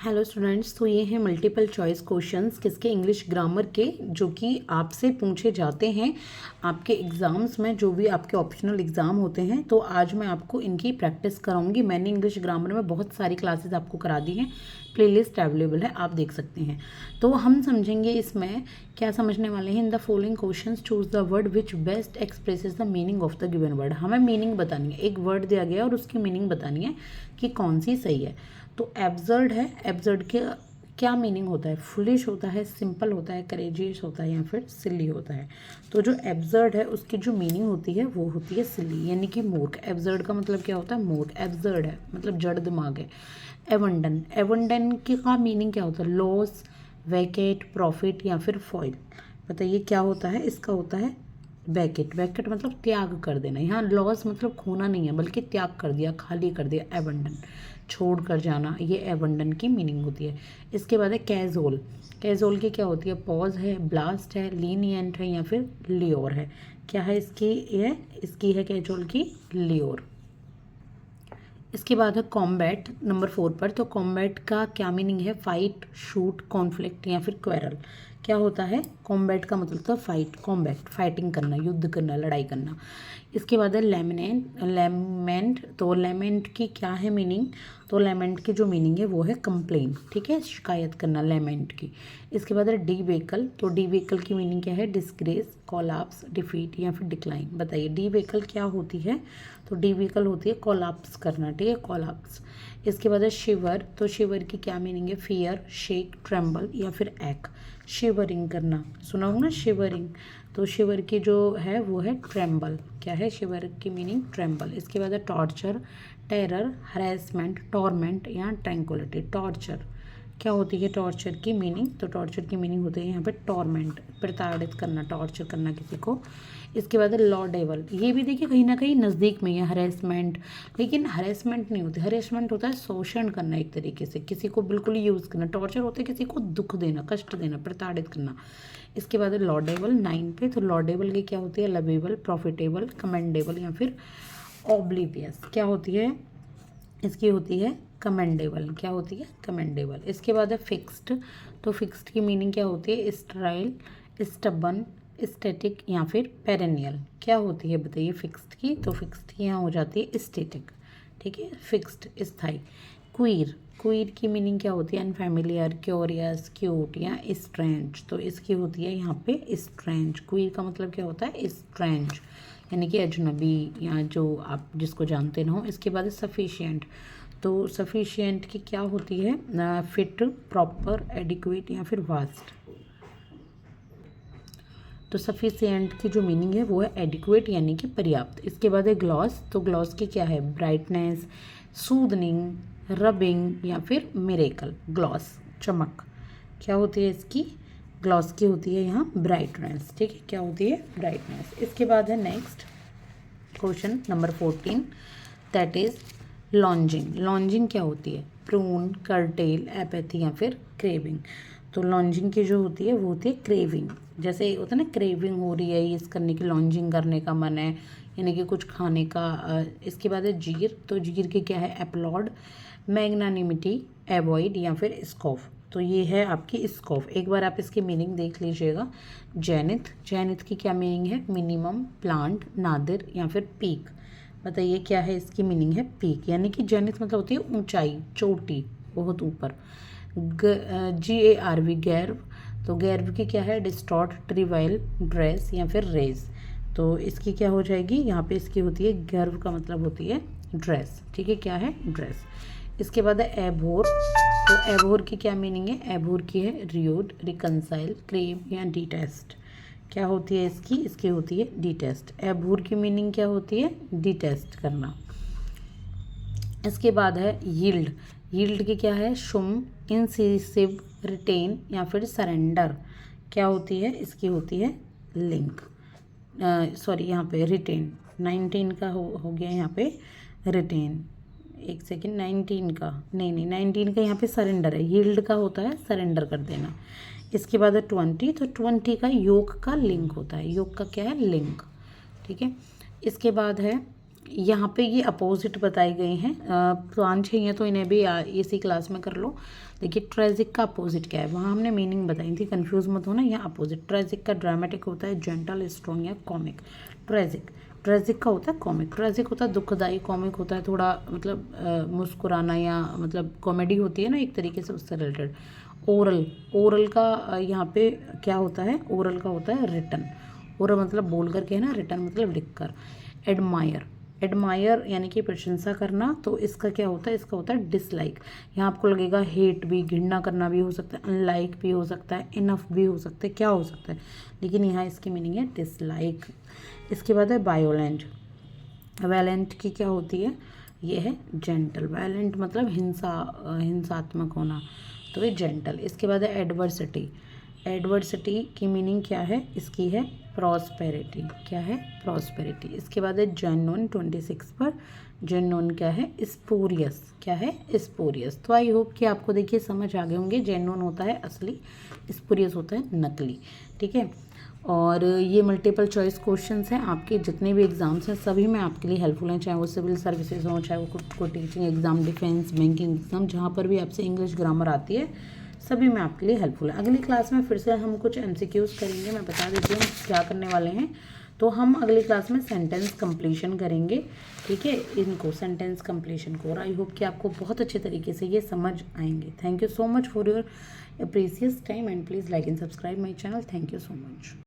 Hello students, तो ये हैं मल्टीपल चॉइस क्वेश्चंस किसके इंग्लिश ग्रामर के, जो कि आपसे पूछे जाते हैं आपके एग्ज़ाम्स में, जो भी आपके ऑप्शनल एग्ज़ाम होते हैं। तो आज मैं आपको इनकी प्रैक्टिस कराऊंगी। मैंने इंग्लिश ग्रामर में बहुत सारी क्लासेस आपको करा दी हैं, प्लेलिस्ट अवेलेबल है, आप देख सकते हैं। तो हम समझेंगे इसमें क्या समझने वाले हैं। In the following questions choose the word which best expresses the meaning of the given word. हमें मीनिंग बतानी है, एक वर्ड दिया गया और उसकी मीनिंग बतानी है कि कौन सी सही है। तो एब्सर्ड है, एब्सर्ड के क्या मीनिंग होता है? फुलिश होता है, सिंपल होता है, करेजियस होता है या फिर सिली होता है। तो जो एब्सर्ड है उसकी जो मीनिंग होती है वो होती है सिली, यानी कि मूर्ख। एब्सर्ड का मतलब क्या होता है? मूर्ख। एब्सर्ड है मतलब जड़ दिमाग है। एवंडन, एवंडन की का मीनिंग क्या होता है? लॉस, वैकेट, प्रॉफिट या फिर फॉइल। बताइए क्या होता है? इसका होता है वैकेट। वैकेट मतलब त्याग कर देना। यहाँ लॉस मतलब खोना नहीं है, बल्कि त्याग कर दिया, खाली कर दिया। एबंडन छोड़ कर जाना, ये एबंडन की मीनिंग होती है। इसके बाद है कैजोल। कैजोल की क्या होती है? पॉज है, ब्लास्ट है, लीनियंट है या फिर लियोर है। क्या है इसकी? ये इसकी है कैजोल की लियोर। इसके बाद है कॉम्बैट नंबर 4 पर। तो कॉम्बैट का क्या मीनिंग है? फाइट, शूट, कॉन्फ्लिक्ट या फिर क्वेरल। क्या होता है? कॉम्बैट का मतलब तो फाइट, कॉम्बैट फाइटिंग करना, युद्ध करना, लड़ाई करना। इसके बाद है लेमिनेंट, लेमेंट। तो लेमेंट की क्या है मीनिंग? तो लेमेंट की जो मीनिंग है वो है कंप्लेन, ठीक है, शिकायत करना, लेमेंट की। इसके बाद है डी व्हीकल। तो डी व्हीकल की मीनिंग क्या है? डिस्ग्रेस, कोलैप्स, डिफीट या फिर डिक्लाइन। बताइए डी व्हीकल क्या होती है? तो डी व्हीकल होती है कोलैप्स करना, ठीक है, कोलैप्स। इसके बाद है शिवर। तो शिवर की क्या मीनिंग है? फियर, शेक, ट्रेम्बल या फिर एक। शिवरिंग करना, सुना होगा ना शिवरिंग। तो शिवर की जो है वो है ट्रेम्बल। क्या है शिवर की मीनिंग? ट्रेम्बल। इसके बाद है टॉर्चर, टेरर, हरेसमेंट, टॉर्मेंट या ट्रैंक्विलिटी। टॉर्चर क्या होती है? टॉर्चर की मीनिंग, तो टॉर्चर की मीनिंग होती है यहाँ पे टॉर्मेंट, प्रताड़ित करना, टॉर्चर करना किसी को। इसके बाद है लॉ डेवल। ये भी देखिए कहीं ना कहीं नज़दीक में है हरेसमेंट, लेकिन हरेसमेंट नहीं होती। हरेसमेंट होता है शोषण करना, एक तरीके से किसी को बिल्कुल यूज़ करना। टॉर्चर होता है किसी को दुख देना, कष्ट देना, प्रताड़ित करना। इसके बाद है लॉडेबल 9 पे। तो लॉडेबल की क्या होती है? लवेबल, प्रॉफिटेबल, कमेंडेबल या फिर ऑब्लिवियस। क्या होती है? इसकी होती है कमेंडेबल। क्या होती है? कमेंडेबल। इसके बाद है फिक्स्ड। तो फिक्स्ड की मीनिंग क्या होती है? स्ट्राइल, स्टबन, स्टैटिक या फिर पेरेनियल। क्या होती है बताइए फिक्स्ड की? तो फिक्स्ड की यहाँ हो जाती है स्टैटिक, ठीक है, फिक्स्ड, स्थाई। क्वीर, क्वीर की मीनिंग क्या होती है? अनफैमिलियर, क्यूरियस, क्यूट या स्ट्रेंज। तो इसकी होती है यहाँ पे स्ट्रेंज। क्वीर का मतलब क्या होता है? स्ट्रेंज, यानी कि अजनबी या जो आप जिसको जानते ना हो। इसके बाद सफिशिएंट। तो सफिशिएंट की क्या होती है? फिट, प्रॉपर, एडिक्वेट या फिर वास्ट। तो सफिशिएंट की जो मीनिंग है वो है एडिक्वेट, यानी कि पर्याप्त। इसके बाद है ग्लॉस। तो ग्लॉस की क्या है? ब्राइटनेस, सूदनिंग, रबिंग या फिर मिरेकल। ग्लॉस चमक। क्या होती है इसकी? ग्लॉस की होती है यहाँ ब्राइटनेस, ठीक है, क्या होती है? ब्राइटनेस। इसके बाद है next question number 14, that is lodging. Lodging क्या होती है? प्रून, कर्टेल, एपैथी या फिर क्रेविंग। तो लॉन्जिंग की जो होती है वो होती है क्रेविंग। जैसे होता है ना, क्रेविंग हो रही है, इस करने की, लॉन्जिंग करने का मन है, यानी कि कुछ खाने का। इसके बाद है जीर। तो जीर की क्या है? अपलॉड, मैग्नानिमिटी, एवॉइड या फिर स्कॉफ। तो ये है आपकी स्कॉफ। एक बार आप इसकी मीनिंग देख लीजिएगा। जैनिथ, जैनिथ की क्या मीनिंग है? मिनिमम, प्लांट, नादिर या फिर पीक। बताइए क्या है इसकी मीनिंग है? पीक, यानी कि जैनिथ मतलब होती है ऊंचाई, चोटी, बहुत ऊपर। GARV, गैर्व। तो गैर्व की क्या है? डिस्टॉर्ट, ट्रिवाइल, ड्रेस या फिर रेज। तो इसकी क्या हो जाएगी? यहाँ पे इसकी होती है गर्व का मतलब होती है ड्रेस, ठीक है, क्या है? ड्रेस। इसके बाद है एबोर। तो एबोर की क्या मीनिंग है? एबोर की है रियूड, रिकनसाइल, क्रेव या डिटेस्ट। क्या होती है इसकी? इसकी होती है डिटेस्ट। एबोर की मीनिंग क्या होती है? डिटेस्ट करना। इसके बाद है यील्ड। यील्ड की क्या है? शुम, इंसिसिव, रिटेन या फिर सरेंडर। क्या होती है? इसकी होती है लिंक, सॉरी यहाँ पे रिटेन। 19 का हो गया यहाँ पे रिटेन। एक सेकेंड, 19 का नहीं, 19 का यहाँ पे सरेंडर है। यील्ड का होता है सरेंडर कर देना। इसके बाद है 20। तो 20 का योग का लिंक होता है। योग का क्या है? लिंक, ठीक है। इसके बाद है यहाँ पे ये अपोजिट बताए गए हैं, 5-6 हैं तो इन्हें भी इसी क्लास में कर लो। देखिए ट्रेजिक का अपोजिट क्या है, वहाँ हमने मीनिंग बताई थी, कंफ्यूज मत होना। यहाँ अपोजिट ट्रेजिक का ड्रामेटिक होता है, जेंटल, स्ट्रॉन्ग या कॉमिक। ट्रेजिक का होता है कॉमिक। ट्रेजिक होता है दुखदाई, कॉमिक होता है थोड़ा मतलब मुस्कुराना या मतलब कॉमेडी होती है ना एक तरीके से, उससे रिलेटेड। ओरल का यहाँ पे क्या होता है, ओरल का होता है रिटन। ओरल मतलब बोल करके है ना, रिटन मतलब लिख कर। एडमायर यानी कि प्रशंसा करना, तो इसका क्या होता है, इसका होता है डिसलाइक। यहाँ आपको लगेगा हेट भी, घृणा करना भी हो सकता है, अनलाइक भी हो सकता है, इनफ भी हो सकता है, क्या हो सकता है, लेकिन यहाँ इसकी मीनिंग है डिसलाइक। इसके बाद है वायोलेंट। वायलेंट की क्या होती है, ये है जेंटल। वायलेंट मतलब हिंसात्मक होना, तो ये जेंटल। इसके बाद है एडवर्सिटी। एडवर्सिटी की मीनिंग क्या है, इसकी है प्रॉस्पेरिटी। क्या है, प्रॉस्पेरिटी। इसके बाद है जेन्युइन 26 पर। जेन्युइन क्या है, स्पूरियस। क्या है, स्पूरियस। तो आई होप कि आपको देखिए समझ आ गए होंगे। जेन्युइन होता है असली, स्पूरियस होता है नकली। ठीक है, और ये मल्टीपल चॉइस क्वेश्चंस हैं, आपके जितने भी एग्ज़ाम्स हैं सभी में आपके लिए हेल्पफुल हैं, चाहे वो सिविल सर्विसेज हो, चाहे वो कोई teaching exam, defence, banking exam, जहाँ पर भी आपसे इंग्लिश ग्रामर आती है सभी में आपके लिए हेल्पफुल है। अगली क्लास में फिर से हम कुछ MCQs करेंगे। मैं बता देती हूँ क्या करने वाले हैं। तो हम अगली क्लास में सेंटेंस कंप्लीशन करेंगे। ठीक है, इनको सेंटेंस कंप्लीशन को, और आई होप कि आपको बहुत अच्छे तरीके से ये समझ आएंगे। Thank you so much for your precious time and please like and subscribe my channel. Thank you so much.